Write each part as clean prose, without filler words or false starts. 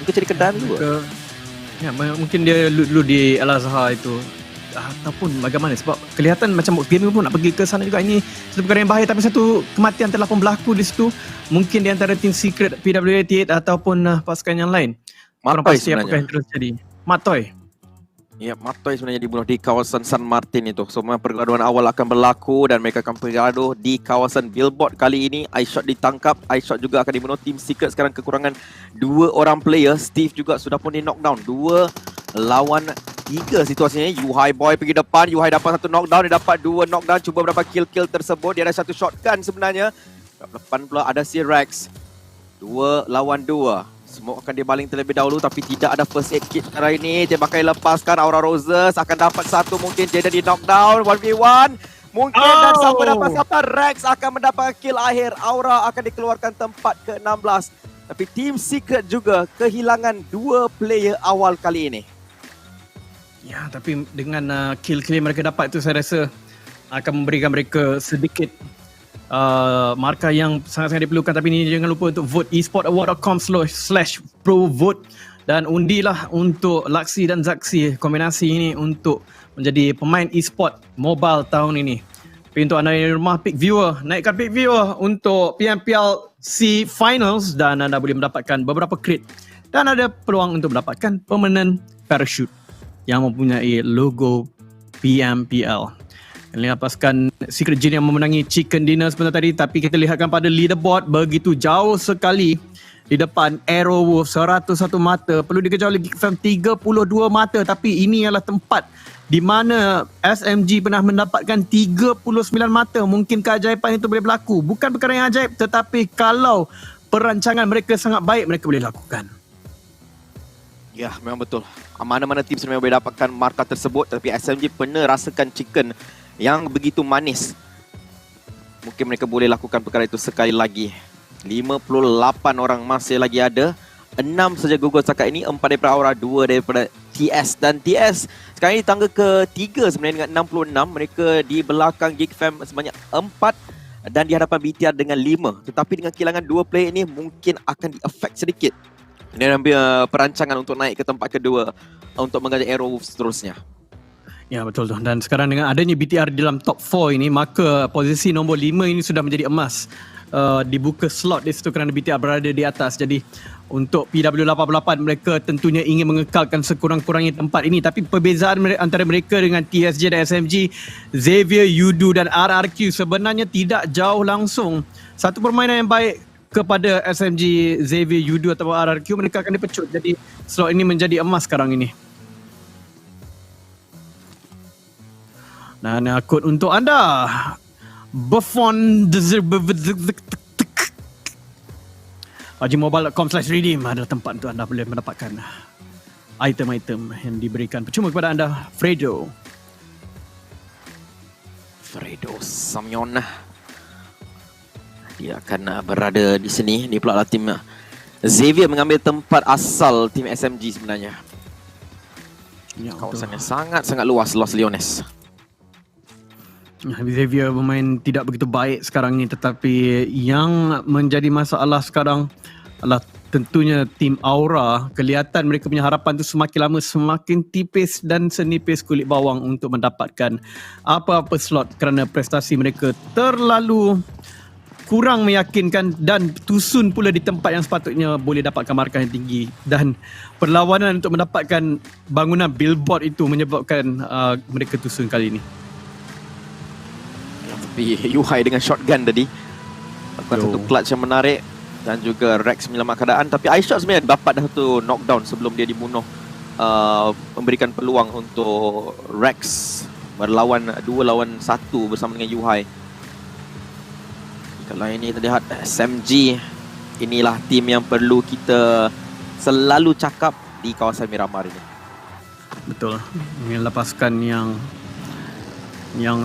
kerja di Kedah dulu. Ya, mungkin dia dulu di Al-Azhar itu, ataupun bagaimana, sebab kelihatan macam game pun nak pergi ke sana juga. Ini satu perkara yang bahaya, tapi satu kematian telah pun berlaku di situ, mungkin di antara tim secret PW88 ataupun pasukan yang lain. Korang Matoy pasti apakah yang terus jadi. Matoy. Ya, Matoy sebenarnya dibunuh di kawasan San Martin itu. So, pergaduhan awal akan berlaku dan mereka akan bergaduh di kawasan Billboard kali ini. iShot ditangkap, iShot juga akan dibunuh. Tim Secret sekarang kekurangan 2 orang player. Steve juga sudah pun di knockdown. 2 lawan 3 situasinya. Yuhai Boy pergi depan. Yuhai dapat 1 knockdown. Dia dapat 2 knockdown. Cuba berapa kill tersebut. Dia ada 1 shotgun sebenarnya. Depan pula ada si Rex. 2 lawan 2. Smoke akan dibaling terlebih dahulu, tapi tidak ada first aid kit kali ini. Tembakan lepaskan. Aura Roses akan dapat 1. Mungkin Jaden di knockdown 1v1 mungkin. Dan siapa dapat siapa? Rex akan mendapat kill akhir. Aura akan dikeluarkan tempat ke-16. Tapi Team Secret juga kehilangan 2 player awal kali ini. Ya, tapi dengan kill mereka dapat itu, saya rasa akan memberikan mereka sedikit markah yang sangat-sangat diperlukan. Tapi ini jangan lupa untuk vote esportaward.com/pro-vote dan undilah untuk Laksi dan Zaksi, kombinasi ini untuk menjadi pemain esport mobile tahun ini. Tapi untuk anda yang di rumah, pick viewer, naikkan pick viewer untuk PMPLC Finals dan anda boleh mendapatkan beberapa crate dan ada peluang untuk mendapatkan permanent parachute yang mempunyai logo PMPL. Ini lepaskan Secret Gene yang memenangi Chicken Dinner sebentar tadi, tapi kita lihatkan pada leaderboard begitu jauh sekali di depan. Arrow Wolf 101 mata, perlu dikejar oleh Geek Fam 32 mata, tapi ini adalah tempat di mana SMG pernah mendapatkan 39 mata. Mungkin keajaiban itu boleh berlaku. Bukan perkara yang ajaib, tetapi kalau perancangan mereka sangat baik, mereka boleh lakukan. Ya, memang betul. Mana-mana tim sebenarnya boleh dapatkan markah tersebut, tapi SMG pernah rasakan chicken yang begitu manis. Mungkin mereka boleh lakukan perkara itu sekali lagi. 58 orang masih lagi ada. 6 saja gugur setakat ini. 4 daripada Aura, 2 daripada TS. Dan TS sekarang ini tangga ke-3 sebenarnya dengan 66. Mereka di belakang Geek Fam sebanyak 4 dan di hadapan BTR dengan 5. Tetapi dengan kehilangan 2 player ini mungkin akan di-affect sedikit. Dia ambil perancangan untuk naik ke tempat kedua untuk mengajar Arrow Wolf seterusnya. Ya, betul tu. Dan sekarang dengan adanya BTR dalam top 4 ini, maka posisi nombor 5 ini sudah menjadi emas. Dibuka slot di situ kerana BTR berada di atas. Jadi untuk PW88 mereka tentunya ingin mengekalkan sekurang-kurangnya tempat ini. Tapi perbezaan antara mereka dengan TSJ dan SMG, Xavier, Yudu dan RRQ sebenarnya tidak jauh langsung. Satu permainan yang baik kepada SMG, Xavier, Yudu atau RRQ, mereka akan dipecut. Jadi slot ini menjadi emas sekarang ini. Dan kod untuk anda, Buffon PUBGMobile.com/redeem adalah tempat untuk anda boleh mendapatkan item-item yang diberikan percuma kepada anda. Fredo Samyon, dia akan berada di sini. Dia pula lah tim Xavier mengambil tempat asal tim SMG sebenarnya. Ya, kawasannya sangat-sangat luas, Los Leones. Xavier bermain tidak begitu baik sekarang ni, tetapi yang menjadi masalah sekarang adalah tentunya tim Aura. Kelihatan mereka punya harapan tu semakin lama semakin tipis dan senipis kulit bawang untuk mendapatkan apa-apa slot kerana prestasi mereka terlalu kurang meyakinkan dan tusun pula di tempat yang sepatutnya boleh dapatkan markah yang tinggi. Dan perlawanan untuk mendapatkan bangunan billboard itu menyebabkan mereka tusun kali ini. Yuhai dengan shotgun tadi lakukan satu clutch yang menarik dan juga Rex menyelamat keadaan. Tapi iShot sebenarnya dapat dah satu knockdown sebelum dia dibunuh, memberikan peluang untuk Rex berlawan 2 lawan 1 bersama dengan Yuhai. Kalau ini terlihat SMG, inilah tim yang perlu kita selalu cakap di kawasan Miramar ini. Betul, ini lepaskan yang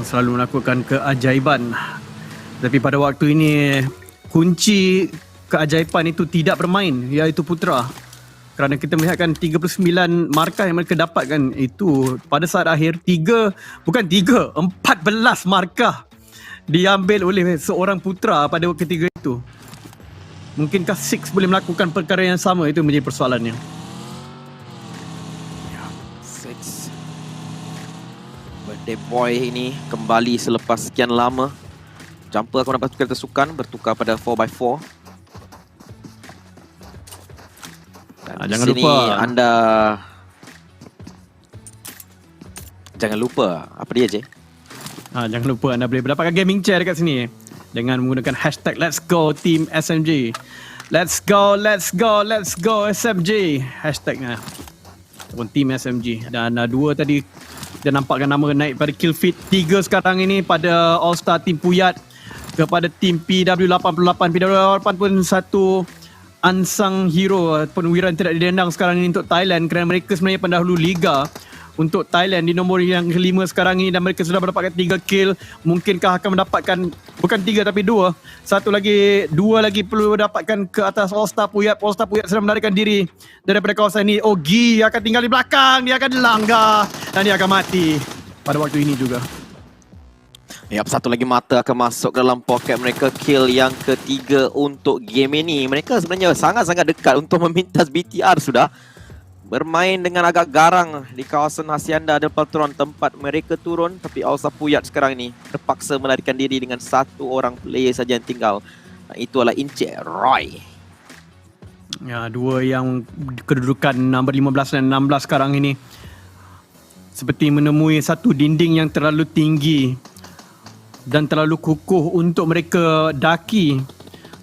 selalu melakukan keajaiban. Tapi pada waktu ini kunci keajaiban itu tidak bermain, iaitu Putra. Kerana kita melihatkan 39 markah yang mereka dapatkan itu pada saat akhir 14 markah diambil oleh seorang Putra pada ketiga itu. Mungkinkah Six boleh melakukan perkara yang sama? Itu menjadi persoalannya. Six. Birthday Boy ini kembali selepas sekian lama. Jumper aku dapat tukar tersukan, bertukar pada 4x4. Dan Jangan di sini lupa anda jangan lupa apa dia je? Jangan lupa anda boleh mendapatkan gaming chair dekat sini dengan menggunakan hashtag Let's Go Team SMG. Let's go, let's go, let's go SMG hashtagnya ataupun Team SMG. Dan dua tadi kita nampakkan nama naik pada kill feed. 3 sekarang ini pada All Star Team Puyat kepada Team PW88. PW88 pun satu unsung hero, perwira yang tidak didendang sekarang ini untuk Thailand, kerana mereka sebenarnya pendahulu liga untuk Thailand di nombor yang kelima sekarang ini, dan mereka sudah mendapatkan 3 kill. Mungkinkah akan mendapatkan bukan 3 tapi 2, dua lagi perlu mendapatkan ke atas All Star Puyat. All Star Puyat sedang melarikan diri daripada kawasan ini. Ogi akan tinggal di belakang, dia akan dilanggar dan dia akan mati pada waktu ini juga. Yap, satu lagi mata akan masuk ke dalam poket mereka. Kill yang ketiga untuk game ini. Mereka sebenarnya sangat-sangat dekat untuk memintas BTR sudah. Bermain dengan agak garang di kawasan Hacienda Del Patron, tempat mereka turun. Tapi All Star Puyat sekarang ini terpaksa melarikan diri dengan satu orang player saja yang tinggal. Itu adalah Encik Roy. Ya, dua yang kedudukan nombor 15 dan 16 sekarang ini seperti menemui satu dinding yang terlalu tinggi dan terlalu kukuh untuk mereka daki.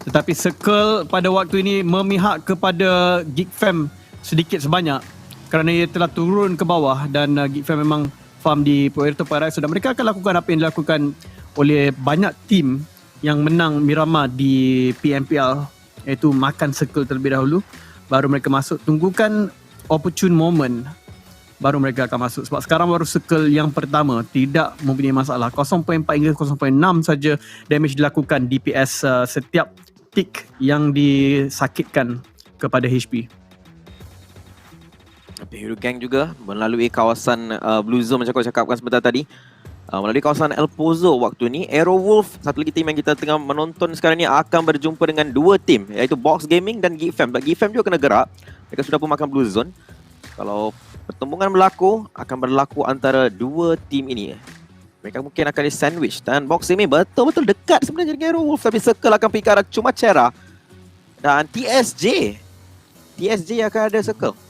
Tetapi Circle pada waktu ini memihak kepada Geek Fam sedikit sebanyak kerana ia telah turun ke bawah, dan Geek Fam memang farm di Puerto Paradise, dan mereka akan lakukan apa yang dilakukan oleh banyak tim yang menang Miramar di PMPL, iaitu makan Circle terlebih dahulu baru mereka masuk. Tunggukan opportune moment baru mereka akan masuk, sebab sekarang baru Circle yang pertama tidak mempunyai masalah. 0.4 hingga 0.6 saja damage dilakukan DPS setiap tick yang disakitkan kepada HP. Hero Gang juga melalui kawasan Blue Zone macam aku cakapkan sebentar tadi. Melalui kawasan El Pozo waktu ni, Arrow Wolf, satu lagi tim yang kita tengah menonton sekarang ni, akan berjumpa dengan dua tim, iaitu Box Gaming dan Geek Fam. Geek Fam juga kena gerak. Mereka sudah pun makan Blue Zone. Kalau pertembungan berlaku, akan berlaku antara dua tim ini. Mereka mungkin akan di sandwich, dan Box Gaming betul-betul dekat sebenarnya dengan Arrow Wolf. Tapi Circle akan pergi ke arah Cuma Cera. Dan TSJ akan ada Circle.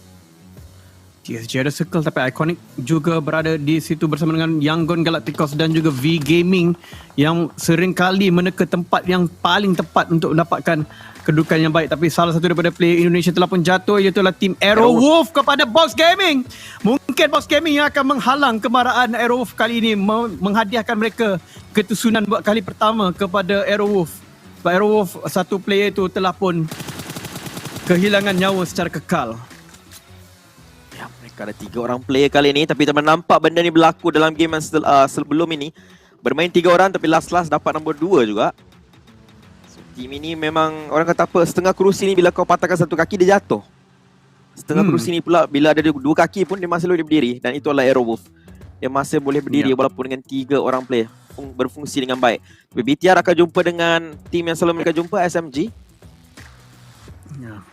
TSG ada Circle, tapi Iconic juga berada di situ bersama dengan Yangon Galacticos dan juga V Gaming yang sering kali meneka tempat yang paling tepat untuk mendapatkan kedudukan yang baik. Tapi salah satu daripada player Indonesia telah pun jatuh, iaitu tim Arrow Wolf kepada Box Gaming. Mungkin Box Gaming yang akan menghalang kemarahan Arrow Wolf kali ini, menghadiahkan mereka ketusunan buat kali pertama kepada Arrow Wolf. Sebab Arrow Wolf, satu player itu telah pun kehilangan nyawa secara kekal. Ada 3 orang player kali ini, tapi teman nampak benda ni berlaku dalam game yang sebelum ini. Bermain 3 orang tapi last dapat nombor 2 juga. So, team ini memang orang kata apa, setengah kerusi ni bila kau patahkan satu kaki dia jatuh. Setengah kerusi ni pula bila ada 2 kaki pun dia masih boleh berdiri, dan itu adalah Arrow Wolf. Dia masih boleh berdiri walaupun dengan 3 orang player, berfungsi dengan baik. Tapi BTR akan jumpa dengan team yang selalu mereka jumpa, SMG. Ya.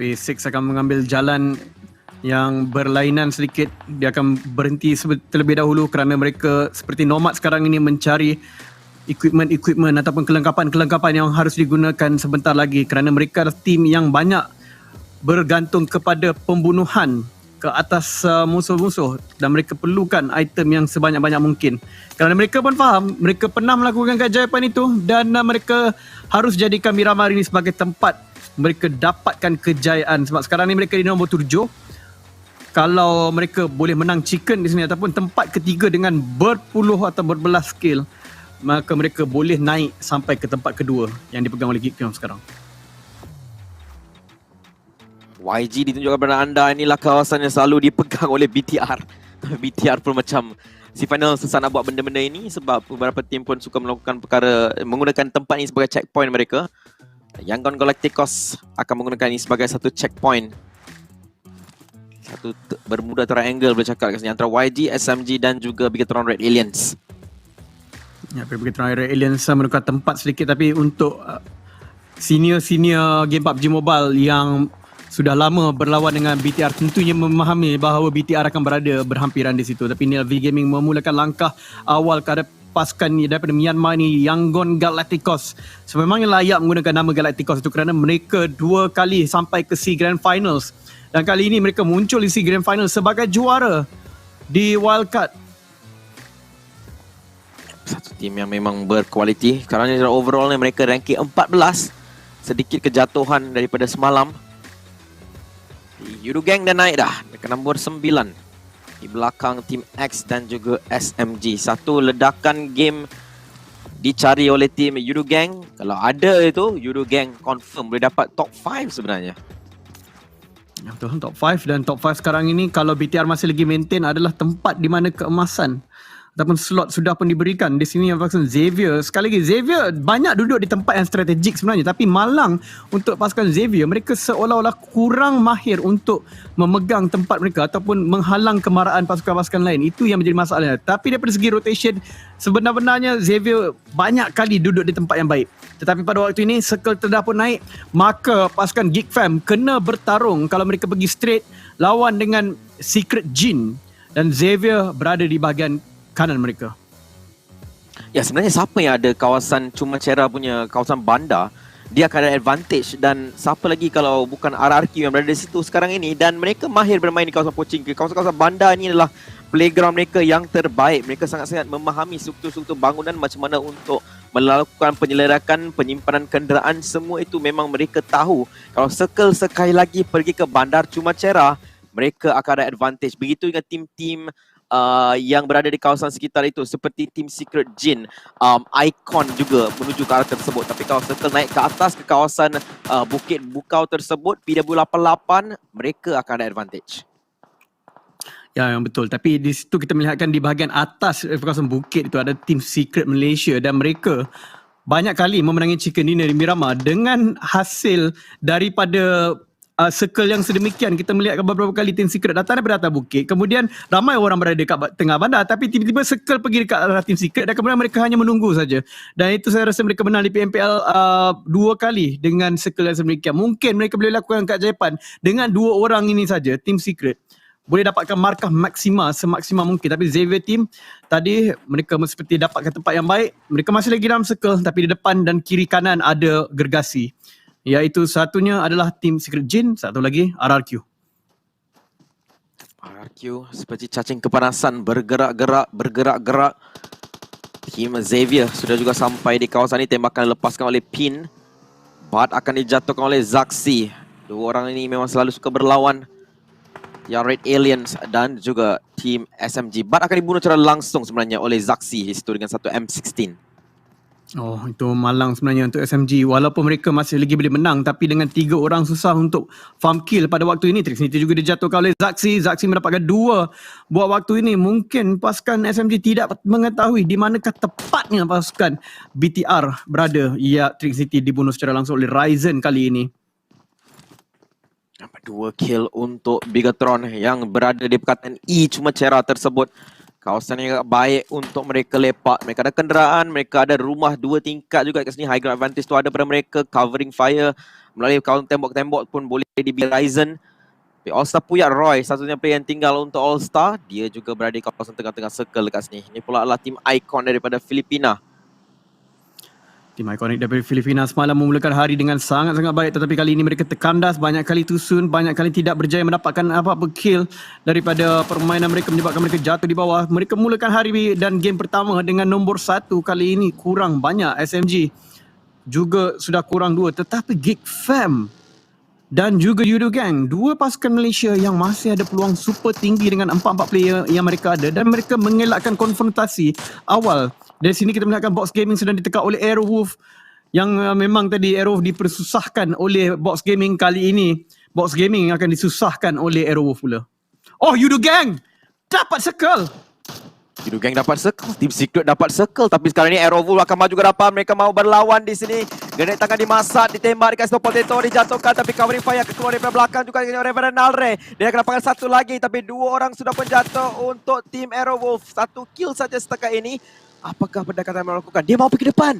P6 akan mengambil jalan yang berlainan sedikit. Dia akan berhenti terlebih dahulu kerana mereka seperti nomad sekarang ini mencari equipment ataupun kelengkapan yang harus digunakan sebentar lagi, kerana mereka adalah tim yang banyak bergantung kepada pembunuhan ke atas musuh-musuh, dan mereka perlukan item yang sebanyak-banyak mungkin. Kerana mereka pun faham, mereka pernah melakukan keajaiban itu, dan mereka harus jadikan Miramar ini sebagai tempat mereka dapatkan kejayaan. Sebab sekarang ni mereka di nombor 7. Kalau mereka boleh menang chicken di sini ataupun tempat ketiga dengan berpuluh atau berbelas skill, maka mereka boleh naik sampai ke tempat kedua yang dipegang oleh Geek Fam sekarang. YG ditunjukkan kepada anda, inilah kawasan yang selalu dipegang oleh BTR. BTR pun macam si final susah nak buat benda-benda ini, sebab beberapa tim pun suka melakukan perkara, menggunakan tempat ini sebagai checkpoint mereka. Yangon Galacticos akan menggunakan ini sebagai satu checkpoint. Satu Bermuda Triangle boleh cakap kat sini, antara YG, SMG dan juga Bigatron Red Aliens. Ya, Bigatron Red Aliens menukar tempat sedikit, tapi untuk senior game PUBG Mobile yang sudah lama berlawan dengan BTR tentunya memahami bahawa BTR akan berada berhampiran di situ. Tapi Nilv Gaming memulakan langkah awal ke arah pasukan ni daripada Myanmar ni, Yangon Galacticos. Sememangnya layak menggunakan nama Galacticos itu kerana mereka 2 kali sampai ke SEA Grand Finals. Dan kali ini mereka muncul di SEA Grand Finals sebagai juara di wildcard. Satu tim yang memang berkualiti. Sekarang overall ni mereka ranking 14. Sedikit kejatuhan daripada semalam. Yudu Gang dah naik dah. Mereka nombor 9. Di belakang tim X dan juga SMG. Satu ledakan game dicari oleh tim Yudu Gang. Kalau ada itu, Yudu Gang confirm boleh dapat top 5 sebenarnya. Betul, top 5 dan top 5 sekarang ini kalau BTR masih lagi maintain adalah tempat di mana keemasan ataupun slot sudah pun diberikan. Di sini yang pasukan Xavier, sekali lagi Xavier banyak duduk di tempat yang strategik sebenarnya, tapi malang untuk pasukan Xavier, mereka seolah-olah kurang mahir untuk memegang tempat mereka ataupun menghalang kemarahan pasukan-pasukan lain. Itu yang menjadi masalah. Tapi daripada segi rotation, sebenarnya Xavier banyak kali duduk di tempat yang baik. Tetapi pada waktu ini circle terdah pun naik, maka pasukan Geek Fam kena bertarung kalau mereka pergi straight lawan dengan Secret Jin, dan Xavier berada di bahagian kanan mereka. Ya, sebenarnya siapa yang ada kawasan Cuma Cera punya kawasan bandar, dia akan ada advantage. Dan siapa lagi kalau bukan RRQ yang berada di situ sekarang ini. Dan mereka mahir bermain di kawasan Pochin. Kawasan-kawasan bandar ini adalah playground mereka yang terbaik. Mereka sangat-sangat memahami struktur-struktur bangunan, macam mana untuk melakukan penyelerakan, penyimpanan kenderaan. Semua itu memang mereka tahu. Kalau Circle sekali lagi pergi ke bandar Cuma Cera, mereka akan ada advantage. Begitu dengan tim-tim yang berada di kawasan sekitar itu, seperti tim Secret Jin, Icon juga menuju ke arah tersebut. Tapi kalau Circle naik ke atas ke kawasan Bukit Bukau tersebut, PW88, mereka akan ada advantage. Ya, yang betul. Tapi di situ kita melihatkan di bahagian atas kawasan bukit itu ada tim Secret Malaysia, dan mereka banyak kali memenangi chicken dinner di Miramar dengan hasil daripada circle yang sedemikian. Kita melihat beberapa kali tim Secret datang daripada atas bukit, kemudian ramai orang berada dekat tengah bandar, tapi tiba-tiba circle pergi dekat arah tim Secret dan kemudian mereka hanya menunggu saja. Dan itu saya rasa mereka menang di PMPL 2 kali dengan circle yang sedemikian. Mungkin mereka boleh lakukan kat Japan dengan 2 orang ini saja, tim Secret boleh dapatkan markah maksima semaksima mungkin. Tapi Xavier team tadi mereka seperti dapatkan tempat yang baik. Mereka masih lagi dalam circle, tapi di depan dan kiri kanan ada gergasi. Iaitu satunya adalah tim Secret Jin, satu lagi RRQ. RRQ seperti cacing kepanasan, bergerak-gerak. Tim Xavier sudah juga sampai di kawasan ini. Tembakan dilepaskan oleh Pin. Bart akan dijatuhkan oleh Zaxi. 2 orang ini memang selalu suka berlawan, yang Red Aliens dan juga tim SMG. Bart akan dibunuh secara langsung sebenarnya oleh Zaxi itu dengan satu M16. Oh, itu malang sebenarnya untuk SMG. Walaupun mereka masih lagi boleh menang, tapi dengan 3 orang susah untuk farm kill pada waktu ini. Trinity juga dijatuhkan oleh Zaxi. Zaxi mendapatkan 2 buat waktu ini. Mungkin pasukan SMG tidak mengetahui di manakah tepatnya pasukan BTR berada. Ya, Trinity dibunuh secara langsung oleh Ryzen kali ini. 2 kill untuk Bigatron yang berada di perkataan E Cuma Cera tersebut. Kawasan yang baik untuk mereka lepak. Mereka ada kenderaan, mereka ada rumah 2 tingkat juga kat sini. High ground advantage tu ada pada mereka. Covering fire melalui kawasan tembok-tembok pun boleh di Horizon. Tapi All-Star Puyat Roy, satunya player yang tinggal untuk All-Star. Dia juga berada di kawasan tengah-tengah circle kat sini. Ini pula adalah tim Icon daripada Filipina. Tim ikonik dari Filipina semalam memulakan hari dengan sangat-sangat baik, tetapi kali ini mereka terkandas, banyak kali tusun, banyak kali tidak berjaya mendapatkan apa-apa kill daripada permainan mereka, menyebabkan mereka jatuh di bawah. Mereka memulakan hari dan game pertama dengan nombor 1, kali ini kurang banyak. SMG juga sudah kurang 2, tetapi Geek Fam dan juga Yudu Gang, 2 pasukan Malaysia yang masih ada peluang super tinggi dengan 4-4 player yang mereka ada, dan mereka mengelakkan konfrontasi awal. Dari sini kita melihatkan Box Gaming sedang ditekan oleh Aerowolf, yang memang tadi Aerowolf dipersusahkan oleh Box Gaming. Kali ini Box Gaming akan disusahkan oleh Aerowolf pula. Oh, Yudu Gang dapat circle. Yudu Gang dapat circle, Team Secret dapat circle. Tapi sekarang ni Aerowolf akan maju ke depan. Mereka mahu berlawan di sini. Grenade tangan dimasak, ditembak, dikasih potato, dijatuhkan. Tapi covering fire keluar dari belakang juga dengan Reverend Nalre. Dia akan dapatkan 1 lagi, tapi 2 orang sudah pun jatuh untuk Team Aerowolf. 1 kill saja setakat ini. Apakah pendekatan yang melakukan? Dia mahu pergi ke depan.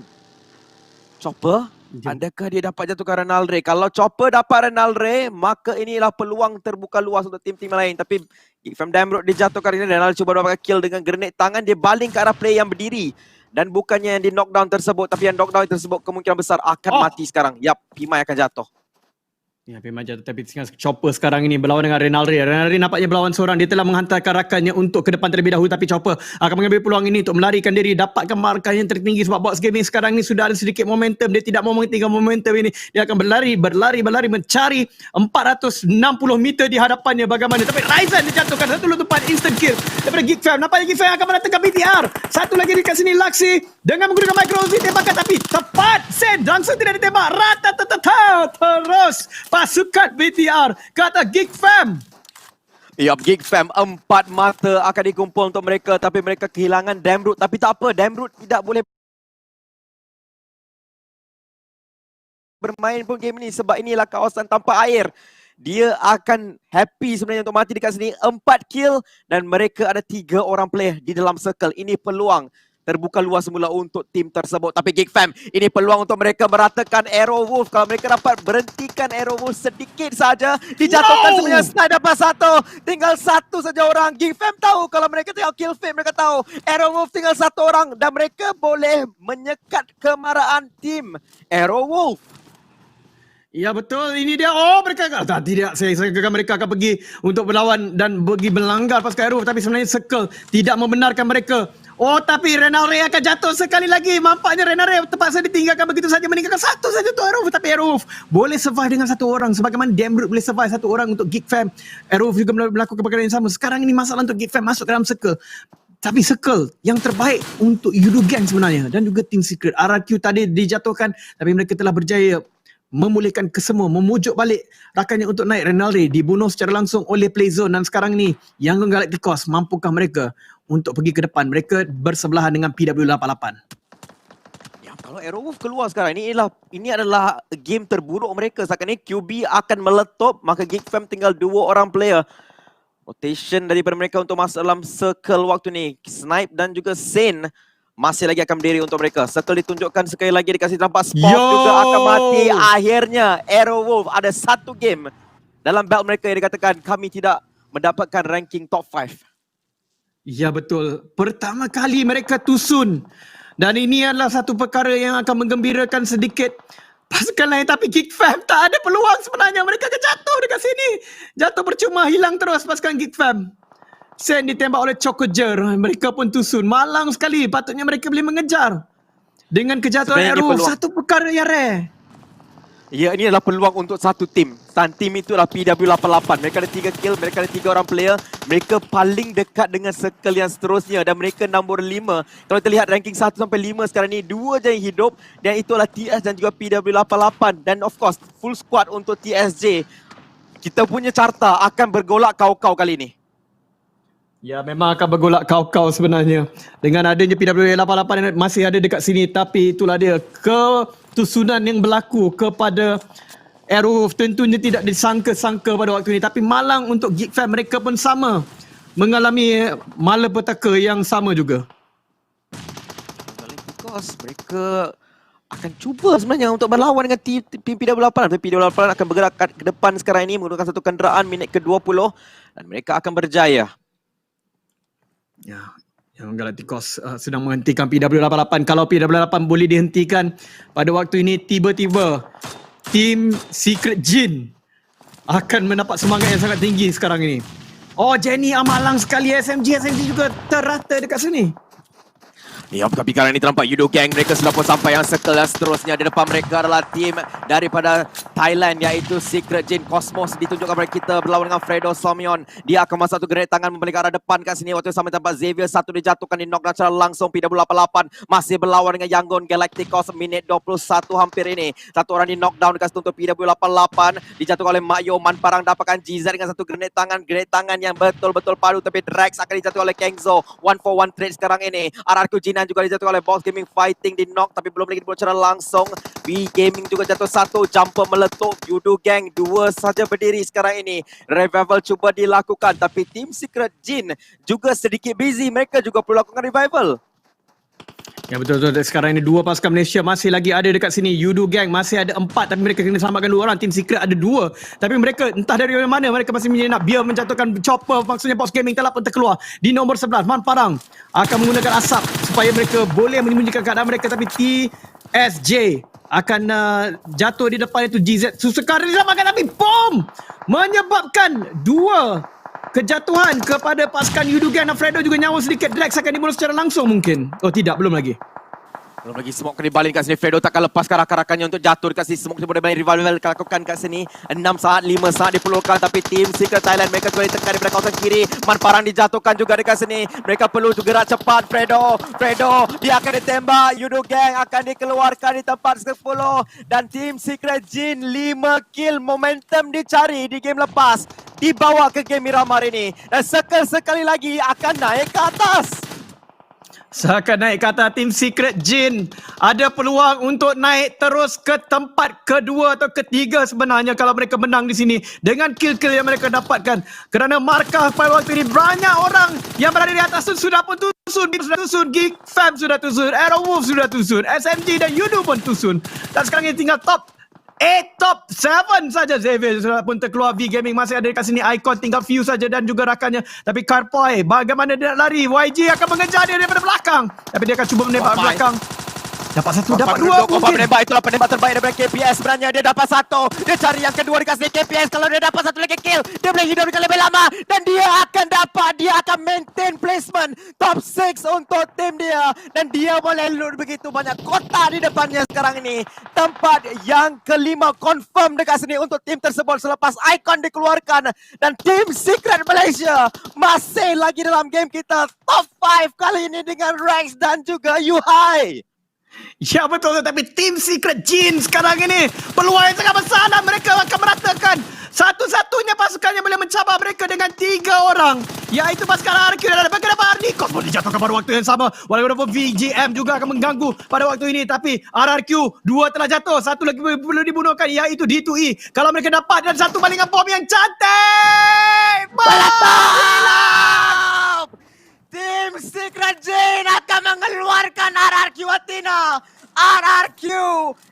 Chopper Adakah dia dapat jatuhkan Renalre? Kalau Chopper dapat Renalre, maka inilah peluang terbuka luas untuk tim-tim lain. Tapi Geekfam Damrod dijatuhkan ini, Renalre cuba dapatkan kill dengan grenade tangan. Dia baling ke arah player yang berdiri. Dan bukannya yang di knockdown tersebut, tapi yang knockdown tersebut kemungkinan besar akan mati sekarang. Yap, Pimai akan jatuh. Ya, memang jatuh, tapi Chopper sekarang ini berlawan dengan Renalre. Renalre nampaknya berlawan seorang. Dia telah menghantarkan rakannya untuk ke depan terlebih dahulu, tapi Chopper akan mengambil peluang ini untuk melarikan diri, dapatkan markah yang tertinggi sebab Box Gaming sekarang ini sudah ada sedikit momentum. Dia tidak mau mentinggal momentum ini. Dia akan berlari mencari 460 meter di hadapannya bagaimana. Tapi Ryzen dijatuhkan satu letupan instant kill daripada Geekfam. Nampaknya Geekfam akan mendatangkan BTR. Satu lagi dekat sini Laksi dengan menggunakan micro UAV tembakan, tapi tepat Sen langsung tidak ditembak. Terus pasukan BTR kata Geekfam. Yup, Geekfam 4 mata akan dikumpul untuk mereka, tapi mereka kehilangan Damrod. Tapi tak apa, Damrod tidak boleh bermain pun game ni sebab inilah kawasan tanpa air. Dia akan happy sebenarnya untuk mati dekat sini. 4 kill dan mereka ada 3 orang player di dalam circle. Ini peluang terbuka luas semula untuk tim tersebut. Tapi Geekfam, ini peluang untuk mereka meratakan Arrow Wolf. Kalau mereka dapat berhentikan Arrow Wolf sedikit saja, dijatuhkan sebenarnya snipe dapat satu. Tinggal satu saja orang. Geekfam tahu kalau mereka tengok kill feed, mereka tahu Arrow Wolf tinggal satu orang dan mereka boleh menyekat kemarahan tim Arrow Wolf. Ya betul, ini dia. Oh, mereka tidak. Saya kira mereka akan pergi untuk berlawan dan pergi melanggar pasukan Arrow, tapi sebenarnya Circle tidak membenarkan mereka. Oh, tapi Renalre akan jatuh sekali lagi. Mampaknya Renalre terpaksa ditinggalkan begitu saja, meninggalkan satu saja untuk Arrow. Tapi Arrow boleh survive dengan satu orang. Sebagaimana Damrod boleh survive satu orang untuk Geekfam. Arrow juga melakukan perkara yang sama. Sekarang ini masalah untuk Geekfam masuk ke dalam Circle. Tapi Circle yang terbaik untuk Yudo Gang sebenarnya. Dan juga Team Secret. RRQ tadi dijatuhkan, tapi mereka telah berjaya memulihkan kesemua, memujuk balik rakannya untuk naik. Renalre dibunuh secara langsung oleh Playzone dan sekarang ni Yangon Galacticos, mampukah mereka untuk pergi ke depan? Mereka bersebelahan dengan PW88. Ya, kalau Arrowwolf keluar sekarang ini adalah game terburuk mereka. Seakan ini QB akan meletup, maka Geekfam tinggal 2 orang player. Rotation daripada mereka untuk masuk dalam circle waktu ni. Snipe dan juga Sen masih lagi akan berdiri untuk mereka. Circle ditunjukkan sekali lagi, dikasih nampak Spot juga akan mati. Akhirnya Arrowwolf ada satu game dalam belt mereka yang dikatakan kami tidak mendapatkan ranking top 5. Ya betul. Pertama kali mereka tusun. Dan ini adalah satu perkara yang akan menggembirakan sedikit pasukan lain. Tapi Geekfam tak ada peluang sebenarnya. Mereka akan jatuh dekat sini. Jatuh percuma, hilang terus pasukan Geekfam. Sen ditembak oleh Chokojer. Mereka pun tusun. Malang sekali. Patutnya mereka boleh mengejar. Dengan kejatuhan Arrow, satu perkara yang rare. Ya, ini adalah peluang untuk satu tim. Dan tim itu adalah PW88. Mereka ada 3 kill, mereka ada 3 orang player. Mereka paling dekat dengan circle yang seterusnya. Dan mereka nombor 5. Kalau kita lihat ranking 1 sampai 5 sekarang ni, 2 je yang hidup. Dan itulah TS dan juga PW88. Dan of course, full squad untuk TSJ. Kita punya carta akan bergolak kau-kau kali ini. Ya, memang akan bergolak kau-kau sebenarnya. Dengan adanya PW88 masih ada dekat sini. Tapi itulah dia, ketusunan yang berlaku kepada Arrow tentunya tidak disangka-sangka pada waktu ini. Tapi malang untuk Geekfam, mereka pun sama mengalami malapetaka yang sama juga. Because mereka akan cuba sebenarnya untuk berlawan dengan tim PW88. Tapi PW88 akan bergerak ke depan sekarang ini menggunakan satu kenderaan minit ke-20. Dan mereka akan berjaya. Ya, yang Galacticos sedang menghentikan PW88. Kalau PW88 boleh dihentikan pada waktu ini, tiba-tiba tim Secret Jin akan mendapat semangat yang sangat tinggi sekarang ini. Oh, Jenny amalang sekali. SMG juga terrata dekat sini. Ya, tapi kali ini terlampak Yudo Gang. Mereka sudah pun sampai yang circle yang seterusnya. Di depan mereka adalah tim daripada Thailand, iaitu Secret Jin. Cosmos ditunjukkan kepada kita berlawan dengan Fredo Somion. Dia akan masuk satu grenade tangan membalik ke arah depan kat sini. Waktu sama tempat Xavier satu dijatuhkan di knockdown secara langsung. PW88 masih berlawan dengan Yangon Galacticos. Minit 21 hampir ini. Satu orang di knockdown dekat situ untuk PW88. Dijatuhkan oleh Mayo. Manparang dapatkan GZ dengan satu grenade tangan. Grenade tangan yang betul-betul padu. Tapi Drax akan dijatuhkan oleh Kengzo. 1-for-1 trade sekarang ini. RRQ Jinan juga dijatuhkan oleh Box Gaming Fighting di knock, tapi belum lagi dibuat secara langsung. B Gaming juga jatuh satu, jumper meletup. Yudo Gang 2 saja berdiri sekarang ini. Revival cuba dilakukan, tapi tim Secret Jin juga sedikit busy. Mereka juga perlu lakukan revival. Ya betul-betul. Sekarang ini 2 pasukan Malaysia masih lagi ada dekat sini. Yudu Gang masih ada 4 tapi mereka kena selamatkan 2 orang. Team Secret ada 2. Tapi mereka entah dari mana mereka masih nak biar menjatuhkan chopper. Maksudnya Box Gaming telah pun terkeluar di nombor 11. Man Parang akan menggunakan asap supaya mereka boleh menyembunyikan keadaan mereka. Tapi TSJ akan jatuh di depan itu GZ. Sekarang diselamatkan tapi bom menyebabkan 2 kejatuhan kepada pasukan Yudugan dan Fredo juga nyawa sedikit. Drax akan dibunuh secara langsung mungkin. Oh tidak, belum lagi. Belum lagi smoke kena balik kat sini. Fredo takkan lepaskan rakan-rakannya untuk jatuh dekat sini. Smoke boleh balik revival lakukan kat sini. 6 saat, 5 saat diperlukan. Tapi tim Secret Thailand mereka kembali tekan daripada kawasan kiri. Man Parang dijatuhkan juga dekat sini. Mereka perlu gerak cepat. Fredo dia akan ditembak. Yudo Gang akan dikeluarkan di tempat 10. Dan tim Secret Jin 5 kill. Momentum dicari di game lepas. Dibawa ke game Miramar ini. Dan sekali lagi akan naik ke atas. Seakan naik kata tim Secret Jin ada peluang untuk naik terus ke tempat kedua atau ketiga sebenarnya kalau mereka menang di sini dengan kill-kill yang mereka dapatkan. Kerana markah pada waktu ini banyak orang yang berada di atas sudah pun tusun, Geek Fam sudah tusun, Arrowwolf sudah tusun, SMG dan Yudu pun tusun. Dan sekarang ini tinggal top 7 saja. Xavier sudah pun terkeluar. V Gaming masih ada dekat sini. Icon tinggal few saja dan juga rakannya. Tapi Karpoi bagaimana dia nak lari? YG akan mengejar dia daripada belakang. Tapi dia akan cuba menembak belakang. Dapat 1, dapat 2 mungkin. Menembak, itulah penembak terbaik daripada KPS sebenarnya. Dia dapat 1. Dia cari yang kedua dekat sini KPS. Kalau dia dapat 1 lagi kill, dia boleh hidup dengan lebih lama. Dan dia akan maintain placement top 6 untuk tim dia. Dan dia boleh loot begitu banyak kota di depannya sekarang ini. Tempat yang kelima confirm dekat sini untuk tim tersebut selepas Icon dikeluarkan. Dan tim Secret Malaysia masih lagi dalam game kita. Top 5 kali ini dengan Rex dan juga Yuhai. Ya betul, tapi tim Secret Jin sekarang ini peluang yang sangat besar dan mereka akan meratakan satu-satunya pasukan yang boleh mencabar mereka dengan 3 orang, iaitu pasukan RRQ dan dapat Arnikos boleh dijatuhkan pada waktu yang sama. Walaupun VGM juga akan mengganggu pada waktu ini, tapi RRQ 2 telah jatuh, 1 lagi perlu dibunuhkan iaitu D2E. Kalau mereka dapat dan 1 balingan bom yang cantik, Meletup! Tim Secret Jin akan mengeluarkan RRQ Athena. RRQ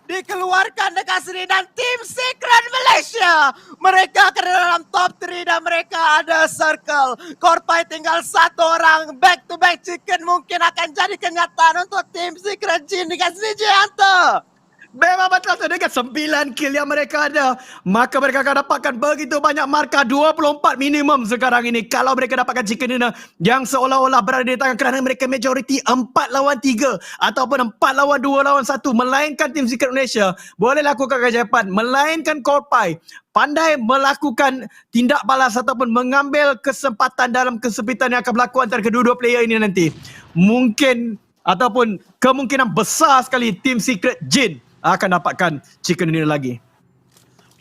dikeluarkan dekat sini dan tim Secret Malaysia mereka ke dalam top 3 dan mereka ada circle. Korpai tinggal 1 orang. Back to back chicken mungkin akan jadi kenyataan untuk tim Secret Jin dekat sini, Jianto. Memang betul tu, dengan 9 kill yang mereka ada, maka mereka akan dapatkan begitu banyak markah, 24 minimum sekarang ini. Kalau mereka dapatkan chicken dinner yang seolah-olah berada di tangan kerana mereka majoriti 4 lawan 3 ataupun 4 lawan 2 lawan 1, melainkan tim Secret Malaysia boleh lakukan keajaiban, melainkan Korpai pandai melakukan tindak balas ataupun mengambil kesempatan dalam kesempitan yang akan berlaku antara kedua-dua player ini nanti. Mungkin ataupun kemungkinan besar sekali tim Secret Jin akan dapatkan chicken dinner lagi.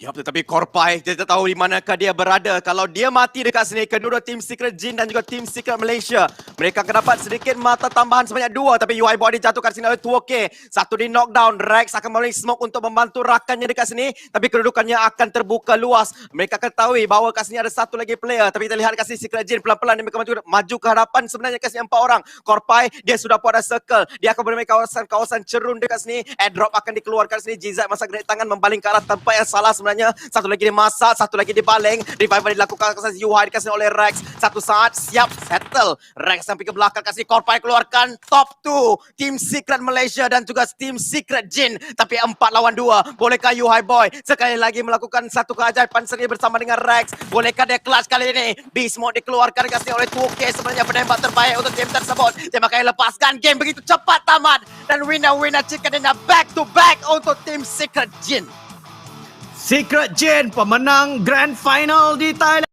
Ya, tetapi Korpai dia tak tahu di manakah dia berada. Kalau dia mati dekat sini, kedua tim Secret Jin dan juga tim Secret Malaysia, mereka akan dapat sedikit mata tambahan sebanyak 2. Tapi UI Boy dijatuhkan sini oleh 2K. 1 di knockdown. Rex akan melalui smoke untuk membantu rakannya dekat sini. Tapi kedudukannya akan terbuka luas. Mereka ketahui bahawa kat sini ada 1 lagi player. Tapi kita lihat kat sini Secret Jin pelan-pelan dia maju ke hadapan sebenarnya kat sini 4 orang. Korpai dia sudah pun ada circle. Dia akan bermain kawasan cerun dekat sini. Airdrop akan dikeluarkan sini. GZ masa gerak tangan membaling ke arah tempat yang salah sebenarnya. 1 lagi dimasak, 1 lagi dibaling. Revival dilakukan kasih Yuhai dikasih oleh Rex. 1 saat siap settle. Rex sampai ke belakang kasih Korpai keluarkan top 2 tim Secret Malaysia dan juga tim Secret Jin. Tapi 4 lawan 2. Bolehkah Yuhai Boy sekali lagi melakukan satu keajaiban sendiri bersama dengan Rex? Bolehkah dia clutch kali ini? Beast Mode dikeluarkan dikasih oleh 2K sebenarnya penembak terbaik untuk tim tersebut. Dia makai lepaskan game begitu cepat tamat. Dan winner chicken dinner back to back untuk tim Secret Jin. Secret Jin pemenang Grand Final di Thailand.